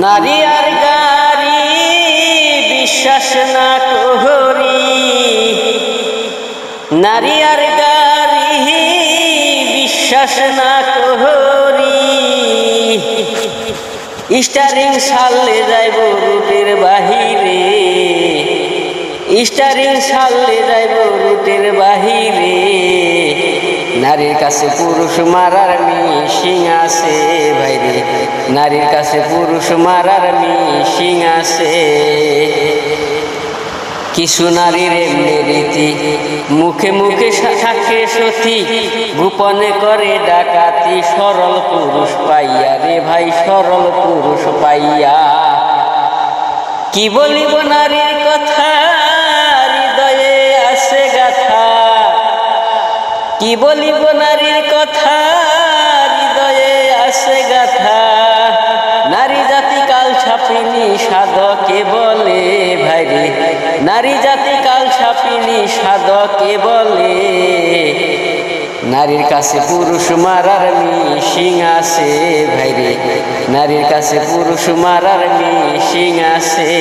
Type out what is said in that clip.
নারী আর গারি বিশ্বাস না করি, নারী আর গারি বিশ্বাস না করি। স্টারিং সালে যাইব রুটের বাহিরে, স্টারিং সালে যাইব রুটের বাহিরে। নারীর কাছে পুরুষ মারার মিশিং আছে ভাইরে, নারীর কাছে পুরুষ মারার মিশিং আছে। কিছু নারীর এমনি রীতি, মুখে মুখে থাকে সতী, গোপনে করে ডাকাতি। সরল পুরুষ পাইয়া রে ভাই, সরল পুরুষ পাইয়া। কি বলিব নারীর কথা, হৃদয়ে আছে গাথা। কি বলিব নারীর কথা, হৃদয়ে আছে গাথা। নারী জাতি কাল ছাপিনি সাধকে বলে ভাইরে, নারী জাতি কাল ছাপিনি সাধকে বলে। নারীর কাছে পুরুষ মারার মিশিং আছে ভাইরে, নারীর কাছে পুরুষ মারার মিশিং আছে।